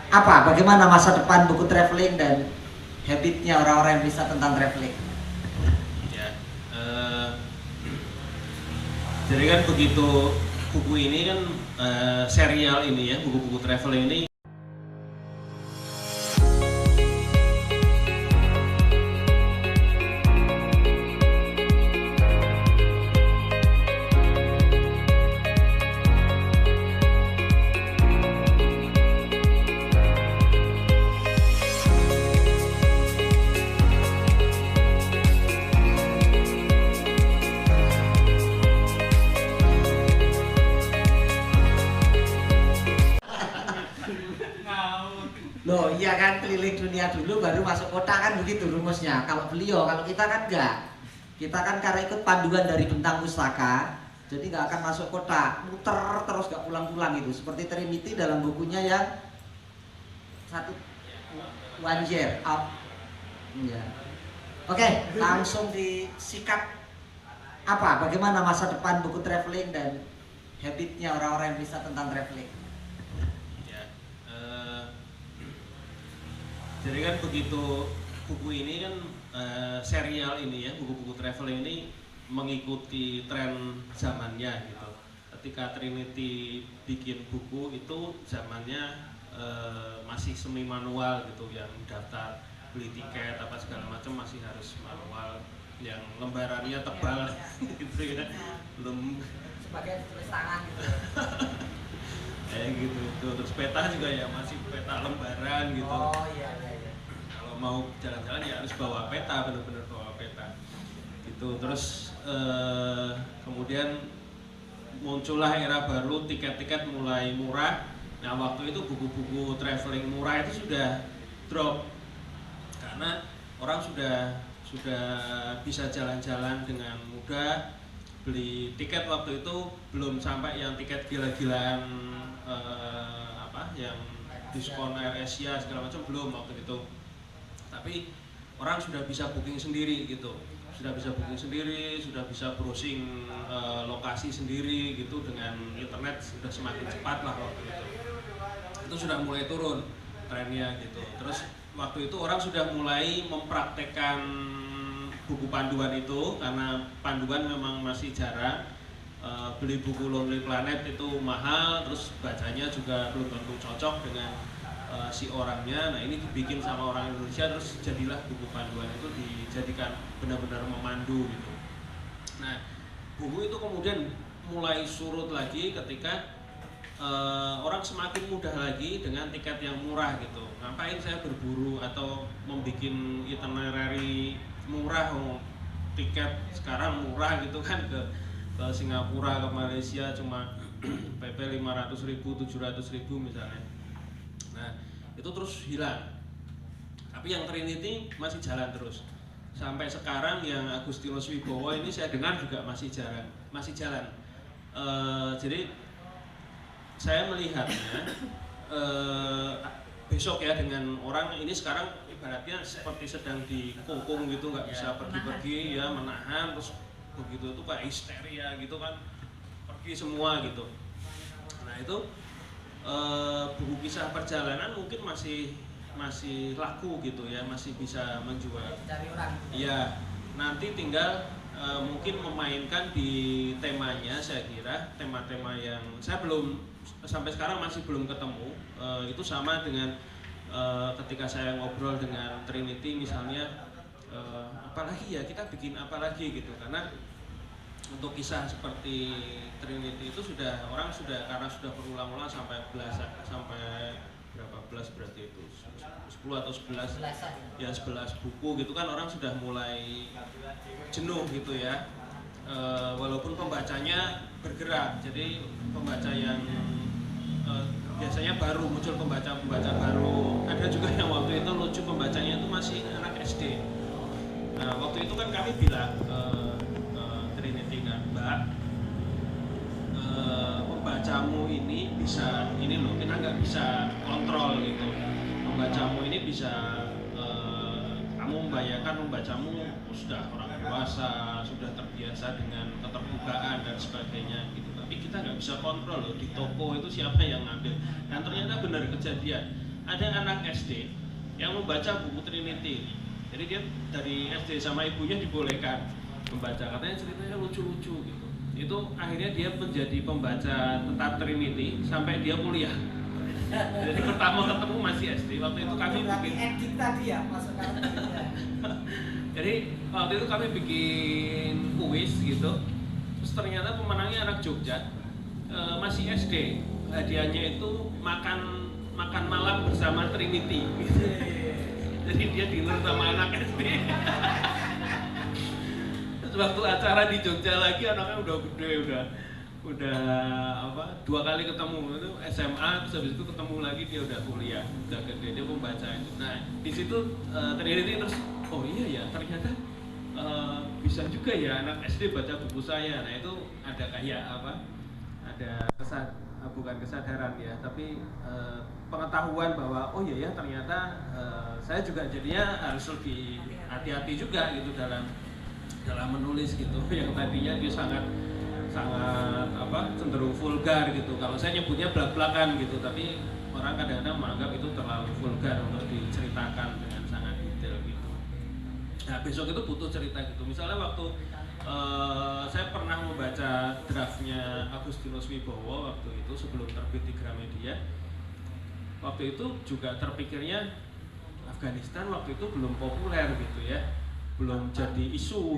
Bagaimana masa depan buku traveling dan habitnya orang-orang yang bisa tentang traveling? Ya, jadi kan begitu buku ini kan serial ini ya, buku-buku traveling ini Loh iya kan, keliling dunia dulu baru masuk kota kan, begitu rumusnya. Kalau kita kan enggak. Kita kan karena ikut panduan dari Bentang Pustaka, jadi nggak akan masuk kota, muter terus nggak pulang-pulang itu. Seperti Trinity dalam bukunya yang satu one year out. Ya. Oke, langsung disikat. Bagaimana masa depan buku traveling dan habitnya orang-orang yang bisa tentang traveling? Jadi kan begitu buku ini kan serial ini ya, buku-buku traveling ini mengikuti tren zamannya gitu. Ketika Trinity bikin buku itu zamannya masih semi manual gitu, yang daftar beli tiket apa segala macam masih harus manual, yang lembarannya tebal gitu ya, belum Sebagai tulis tangan gitu. kayak gitu. Terus peta juga ya masih peta lembaran gitu. Oh iya. Kalau mau jalan-jalan ya harus bawa peta, benar-benar bawa peta gitu. Terus kemudian muncullah era baru, tiket-tiket mulai murah. Nah waktu itu buku-buku traveling murah itu sudah drop karena orang sudah bisa jalan-jalan dengan mudah. Beli tiket waktu itu belum sampai yang tiket gila-gilaan yang diskon Air Asia segala macam, belum waktu itu. Tapi orang sudah bisa booking sendiri gitu, sudah bisa browsing lokasi sendiri gitu, dengan internet sudah semakin cepat lah waktu itu. Itu sudah mulai turun trennya gitu. Terus waktu itu orang sudah mulai mempraktekkan buku panduan itu, karena panduan memang masih jarang. Beli buku Lonely Planet itu mahal, terus bacanya juga belum tentu cocok dengan si orangnya. Nah ini dibikin sama orang Indonesia, terus jadilah buku panduan itu dijadikan benar-benar memandu gitu. Nah buku itu kemudian mulai surut lagi ketika orang semakin mudah lagi dengan tiket yang murah gitu. Ngapain saya berburu atau membuat itinerary murah, tiket sekarang murah gitu kan, ke Singapura, ke Malaysia cuma PP 500.000, 700.000 misalnya. Nah itu terus hilang. Tapi yang Trinity masih jalan terus sampai sekarang. Yang Agustinus Wibowo ini saya dengar juga masih jalan. Jadi saya melihatnya besok ya, dengan orang ini sekarang ibaratnya seperti sedang dikungkung gitu, nggak bisa pergi-pergi ya, menahan, terus begitu itu kayak histeria gitu kan, pergi semua gitu. Nah itu buku kisah perjalanan mungkin masih laku gitu ya, masih bisa menjual. Iya, nanti tinggal mungkin memainkan di temanya. Saya kira tema-tema yang saya belum sampai sekarang masih belum ketemu. Itu sama dengan ketika saya ngobrol dengan Trinity misalnya, apalagi ya kita bikin apa lagi gitu, karena untuk kisah seperti Trinity itu orang sudah karena sudah berulang-ulang sampai berapa belas berarti itu 10 atau 11 ya, 11 buku gitu kan, orang sudah mulai jenuh gitu ya. Walaupun pembacanya bergerak, jadi pembaca yang biasanya baru muncul, pembaca baru. Ada juga yang waktu itu lucu, pembacanya itu masih anak SD. Nah waktu itu kan kami bilang Trinity kan, Mbak, pembacamu ini bisa, ini loh kita nggak bisa kontrol gitu. Pembacamu ini bisa kamu membayangkan pembacamu sudah orang dewasa, sudah terbiasa dengan keterbukaan dan sebagainya gitu. Tapi kita nggak bisa kontrol loh, di toko itu siapa yang ngambil. Dan ternyata benar kejadian. ada anak SD yang membaca buku Trinity. Jadi dia dari SD sama ibunya dibolehkan membaca, katanya ceritanya lucu-lucu gitu. Itu akhirnya dia menjadi pembaca tetap Trinity sampai dia kuliah. Jadi pertama ketemu masih SD. Waktu itu kami bikin edit tadi ya, jadi waktu itu kami bikin kuis gitu. Terus ternyata pemenangnya anak Jogja, masih SD. Hadiahnya itu makan malam bersama Trinity. Gitu. Jadi dia dinner sama anak SD. Terus waktu acara di Jogja lagi anaknya udah gede, udah apa 2 kali ketemu itu SMA, terus habis itu ketemu lagi dia udah kuliah, udah gede, dia membaca itu. Nah di situ Trinity terus oh iya ya ternyata bisa juga ya anak SD baca buku saya. Nah itu ada kayak apa, ada bukan kesadaran ya, tapi pengetahuan bahwa oh iya ya ternyata saya juga jadinya harus lebih hati-hati juga gitu dalam menulis gitu. Yang tadinya dia sangat apa cenderung vulgar gitu. Kalau saya nyebutnya blak-blakan gitu, tapi orang kadang-kadang menganggap itu terlalu vulgar untuk diceritakan dengan sangat detail gitu. Nah besok itu butuh cerita gitu. Misalnya waktu saya pernah membaca draftnya Agustinus Wibowo waktu itu sebelum terbit di Gramedia. Waktu itu juga terpikirnya Afghanistan waktu itu belum populer gitu ya, belum jadi isu.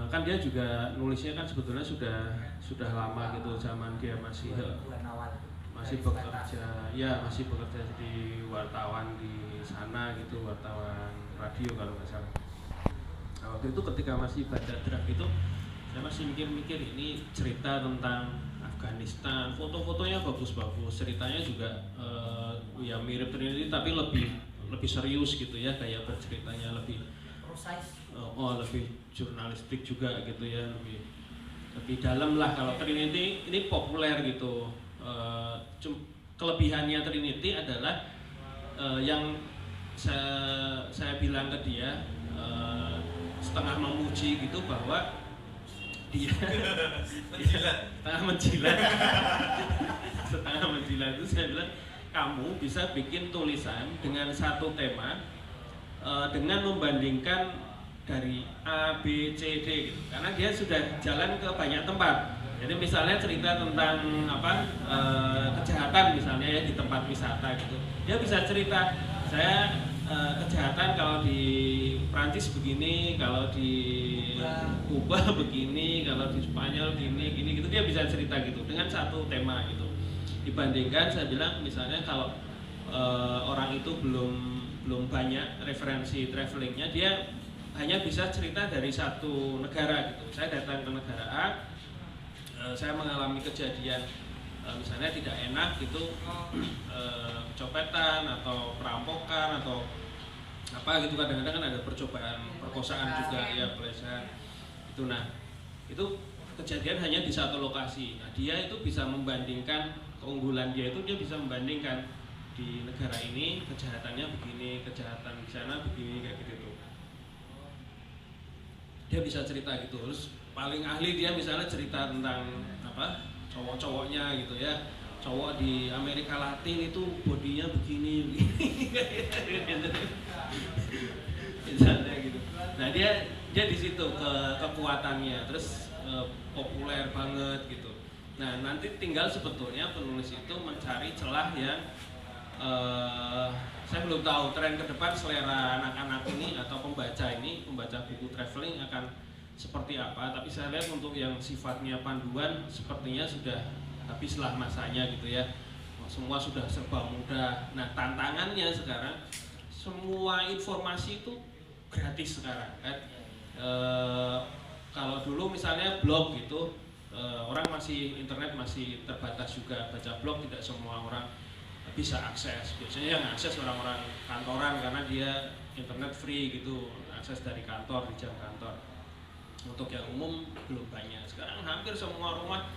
Kan dia juga nulisnya kan sebetulnya sudah lama gitu, zaman dia masih bekerja ya, masih bekerja di wartawan di sana gitu, wartawan radio kalau nggak salah. Nah, waktu itu ketika masih baca draft itu saya masih mikir ini cerita tentang Afghanistan, foto-fotonya bagus-bagus, ceritanya juga ya mirip Trinity tapi lebih serius gitu ya, kayak berceritanya lebih lebih jurnalistik juga gitu ya, lebih dalam lah. Kalau Trinity ini populer gitu. Kelebihannya Trinity adalah yang saya bilang ke dia setengah memuji gitu bahwa dia setengah menjilat itu saya bilang kamu bisa bikin tulisan dengan satu tema dengan membandingkan dari A, B, C, D gitu. Karena dia sudah jalan ke banyak tempat. Jadi misalnya cerita tentang apa kejahatan misalnya ya di tempat wisata gitu. Dia bisa cerita saya kejahatan kalau di Prancis begini, kalau di Kuba begini, kalau di Spanyol gini gitu. Dia bisa cerita gitu dengan satu tema gitu. Dibandingkan saya bilang misalnya kalau orang itu belum banyak referensi travelingnya, dia hanya bisa cerita dari satu negara gitu. Saya datang ke negara A, saya mengalami kejadian misalnya tidak enak gitu, copetan atau perampokan atau apa gitu, kadang-kadang kan ada percobaan perkosaan juga ya, pelecehan itu. Nah itu kejadian hanya di satu lokasi. Nah dia itu bisa membandingkan keunggulan dia itu, dia bisa membandingkan di negara ini kejahatannya begini, kejahatan di sana begini kayak gitu tuh. Dia bisa cerita gitu. Terus paling ahli dia misalnya cerita tentang apa cowok-cowoknya gitu ya, cowok di Amerika Latin itu bodinya begini misalnya gitu. Nah dia di situ kekuatannya, terus populer banget gitu. Nah nanti tinggal sebetulnya penulis itu mencari celah yang saya belum tahu tren ke depan selera anak-anak ini atau pembaca buku traveling akan seperti apa. Tapi saya lihat untuk yang sifatnya panduan sepertinya sudah habislah masanya gitu ya. Semua sudah serba mudah. Nah tantangannya sekarang semua informasi itu gratis sekarang kan. Kalau dulu misalnya blog gitu, orang internet masih terbatas juga, baca blog tidak semua orang bisa akses. Biasanya yang akses orang-orang kantoran karena dia internet free gitu, akses dari kantor di jam kantor. Untuk yang umum belum banyak. Sekarang hampir semua rumah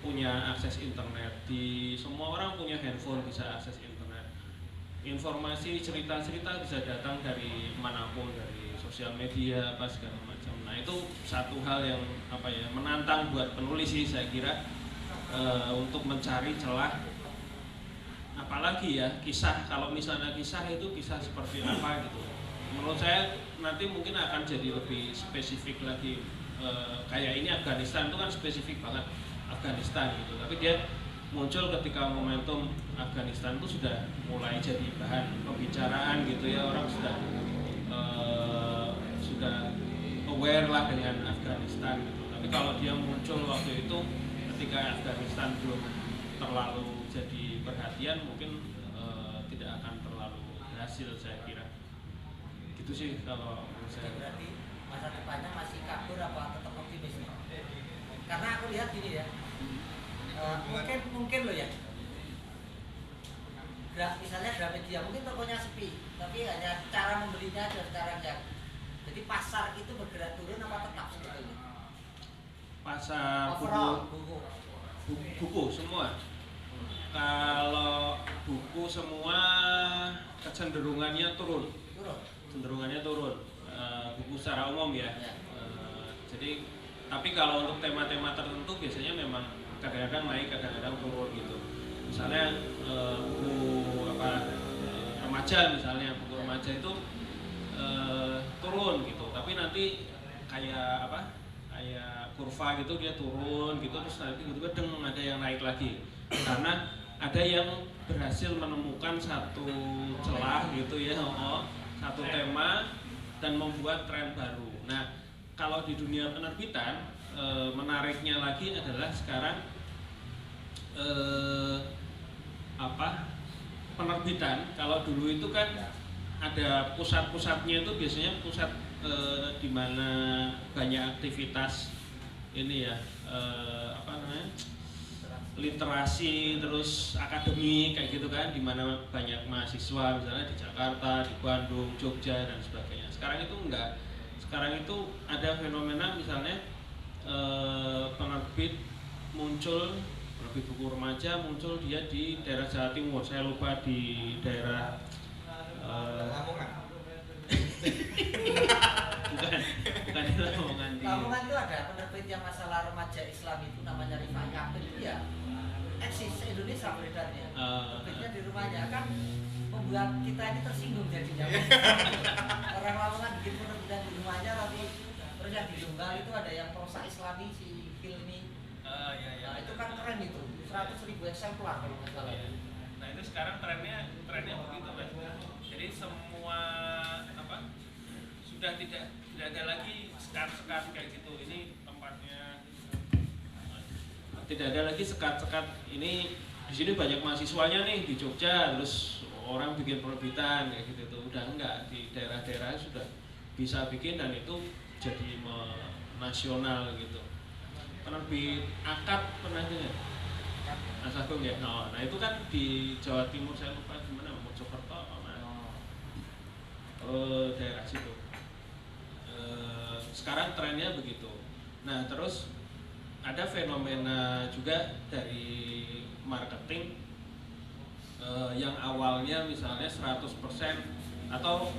punya akses internet, semua orang punya handphone bisa akses internet. Informasi cerita-cerita bisa datang dari manapun, dari sosial media apa segala macam. Nah itu satu hal yang menantang buat penulis sih saya kira, untuk mencari celah apalagi ya kisah, kalau misalnya kisah itu kisah seperti apa gitu. Menurut saya nanti mungkin akan jadi lebih spesifik lagi. Kayak ini Afghanistan itu kan spesifik banget Afghanistan gitu, tapi dia muncul ketika momentum Afghanistan itu sudah mulai jadi bahan pembicaraan gitu ya, orang sudah aware lah dengan Afghanistan gitu. Tapi kalau dia muncul waktu itu ketika Afghanistan belum terlalu jadi perhatian, mungkin tidak akan terlalu berhasil saya kira. Gitu sih kalau menurut saya. Berarti masa depannya masih kabur apa tetap optimis nih? Karena aku lihat gini ya, mungkin loh ya. Misalnya Gramedia mungkin tokonya sepi, tapi hanya cara membelinya dan cara enggak. Jadi pasar itu bergerak turun apa tetap sebetulnya? Pasar buku semua. Kalau buku semua kecenderungannya turun. Cenderungannya turun. Buku secara umum ya. Jadi tapi kalau untuk tema-tema tertentu biasanya memang kadang-kadang naik, kadang-kadang turun gitu. Misalnya buku remaja misalnya, buku remaja itu turun gitu. Tapi nanti kayak kayak kurva gitu dia turun gitu, terus nanti tiba-tiba ada yang naik lagi. Karena ada yang berhasil menemukan satu celah gitu ya, satu tema dan membuat tren baru. Nah, kalau di dunia penerbitan menariknya lagi adalah sekarang penerbitan. Kalau dulu itu kan ada pusat-pusatnya, itu biasanya pusat di mana banyak aktivitas ini ya, literasi, terus akademik kayak gitu kan, di mana banyak mahasiswa misalnya di Jakarta, di Bandung, Jogja dan sebagainya. Sekarang itu enggak. Sekarang itu ada fenomena misalnya penerbit buku remaja muncul dia di daerah Jawa Timur. Saya lupa di daerah Lamongan. bukan di Lamongan. Lamongan itu ada penerbit yang masalah remaja Islam itu namanya Rifai Kapil, dia eksis Indonesia beredarnya. Penerbitnya di rumahnya kan membuat kita ini tersinggung jadinya. Orang Lamongan bikin penerbitan di rumahnya, tapi terus yang di Jombang itu ada yang prosa Islami si Hilmi. Nah, itu kan keren itu, 100.000 eksemplar kalau nggak salah. Nah itu sekarang trennya begitu Mas. Jadi semua sudah tidak ada lagi sekat-sekat kayak gitu. Ini tempatnya tidak ada lagi sekat-sekat. Ini di sini banyak mahasiswanya nih di Jogja, terus orang bikin penerbitan kayak gitu tuh. Udah enggak, di daerah-daerah sudah bisa bikin dan itu jadi nasional gitu. Penerbit Akad pernah dengar? Mas Agung ya. Nah itu kan di Jawa Timur, saya lupa di mana, Mojokerto apa mana. Daerah situ. Sekarang trennya begitu. Nah terus ada fenomena juga dari marketing yang awalnya misalnya 100% atau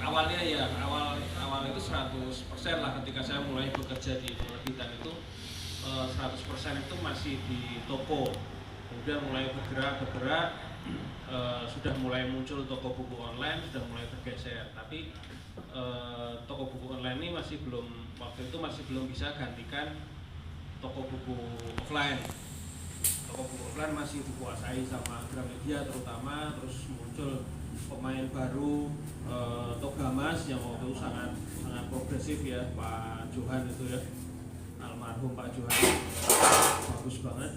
awalnya ya awal itu 100% lah ketika saya mulai bekerja di penerbitan itu 100% itu masih di toko. Kemudian mulai bergerak sudah mulai muncul toko buku online, sudah mulai bergeser. Tapi toko buku online ini waktu itu masih belum bisa gantikan toko buku offline. Toko buku offline masih dikuasai sama Gramedia terutama. Terus muncul pemain baru, Togamas yang waktu itu sangat progresif ya, Pak Johan itu ya, almarhum Pak Johan, bagus banget.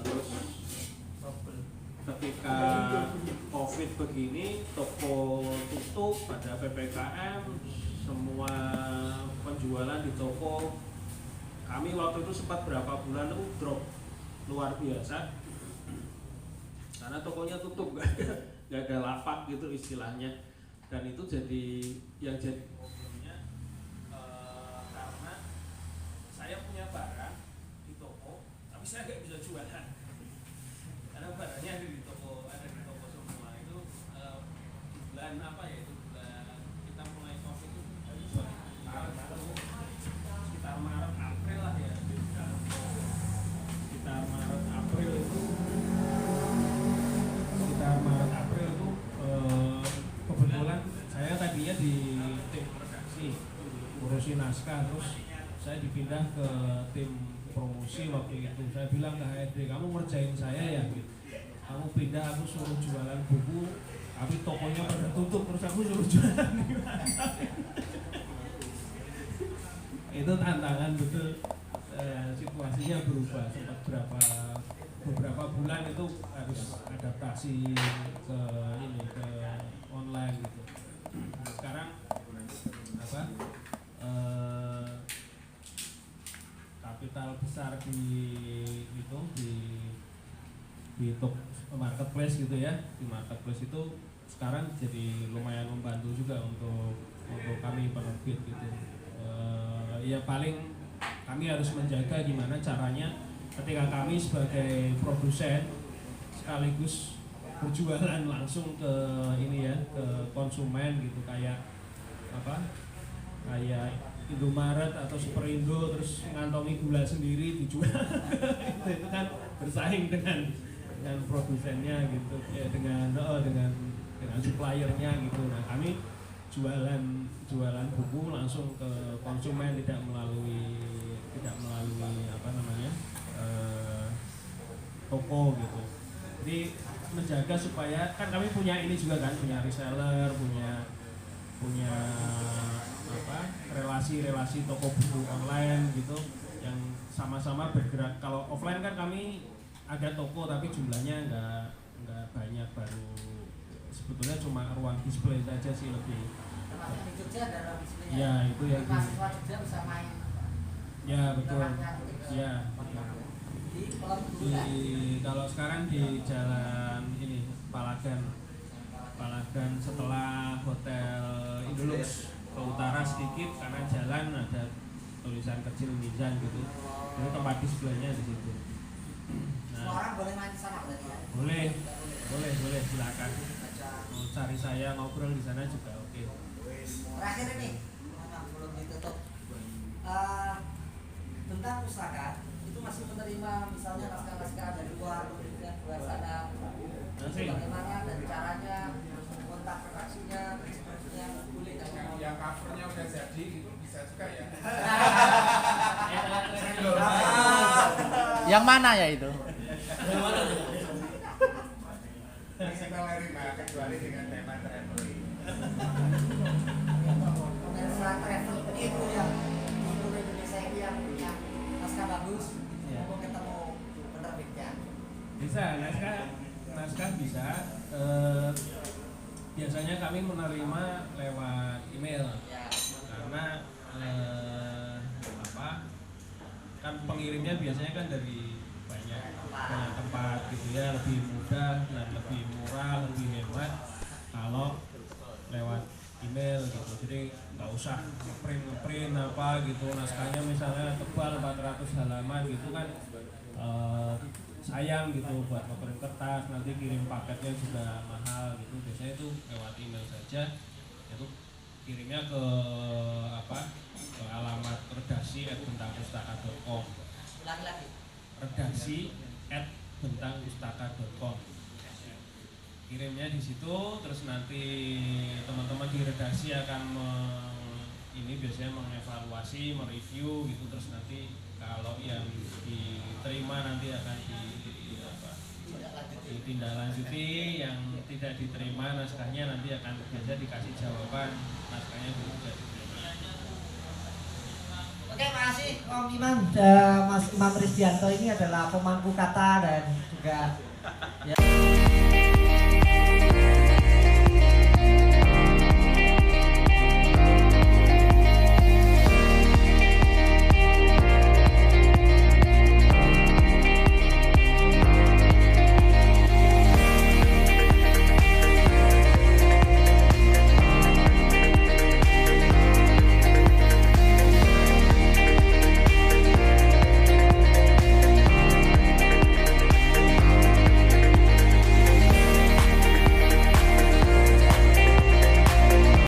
Terus ketika COVID begini, toko tutup, pada PPKM, semua penjualan di toko kami waktu itu sempat berapa bulan itu drop luar biasa karena tokonya tutup, gak ada lapak gitu istilahnya. Dan itu jadi problemnya karena saya punya barang di toko tapi saya gak bisa jualan karena barangnya ada di toko semua. Itu di bulan itu bulan kita mulai COVID itu sekitar Maret April lah ya, sekitar Maret April itu promosi naskah, terus saya dipindah ke tim promosi waktu itu. Saya bilang ke HRD, kamu ngerjain saya ya gitu. Kamu pindah, aku suruh jualan buku, tapi tokonya pada tutup, terus aku suruh jualan gimana? Itu tantangan betul. Situasinya berubah, sempat beberapa bulan itu harus adaptasi ke online gitu. Sekarang apa? Kapital besar di marketplace gitu ya, di marketplace itu sekarang jadi lumayan membantu juga untuk kami penerbit gitu. Ya paling kami harus menjaga gimana caranya ketika kami sebagai produsen sekaligus berjualan langsung ke ke konsumen gitu, kayak Indomaret atau Superindo terus ngantongi gula sendiri dijual itu kan bersaing dengan produsennya gitu ya, dengan suppliernya gitu. Nah kami jualan buku langsung ke konsumen, tidak melalui toko gitu. Jadi menjaga supaya kan kami punya ini juga kan, punya reseller, punya relasi toko buku online gitu yang sama-sama bergerak. Kalau offline kan kami ada toko tapi jumlahnya nggak banyak, baru sebetulnya cuma ruang display saja sih lebih. Di Jogja ada ruang display. Ya itu ya. Mahasiswa Jogja bisa main. Ya betul. Ya. Kalau sekarang di jalan ini Palagan setelah Hotel Indolux ke utara sedikit, karena jalan ada tulisan kecil Mizan gitu. Itu tempat displaynya di situ. Semua orang boleh main di sana berarti ya? Boleh silakan. Mau cari saya ngobrol di sana juga oke. Terakhir ini, memang belum ditutup. Tentang pustaka itu masih menerima misalnya naskah-naskah dari luar kemudian buat sana. Bagaimana dan caranya, kontak redaksinya, dan sebagainya, boleh kan? Yang covernya udah jadi itu bisa juga ya. Yang mana ya itu? Kita menerima kecuali dengan tema traveling. Pemirsa travel itu yang untuk Indonesia ini yang punya naskah bagus, mau ketemu penerbitnya. Bisa, naskah bisa. Biasanya kami menerima lewat email karena kan pengirimnya biasanya kan dari banyak tempat gitu ya, lebih mudah dan lebih murah, lebih hemat kalau lewat email gitu. Jadi nggak usah ngeprint apa gitu, naskahnya misalnya tebal 400 halaman gitu kan, sayang gitu buat ngeprint kertas, nanti kirim paketnya juga mahal gitu. Biasanya itu lewat email saja, itu kirimnya ke alamat redaksi@bentangpustaka.com. Lagi-lagi redaksi@bentangpustaka.com. Kirimnya di situ, terus nanti teman-teman di redaksi akan biasanya mengevaluasi, mereview gitu, terus nanti kalau yang diterima nanti akan ditindaklanjuti, yang tidak diterima naskahnya nanti akan biasa dikasih jawaban, naskahnya belum bisa diterima. Oke, makasih Om Imam. Mas Imam Risdianto ini adalah pemangku kata dan juga ya.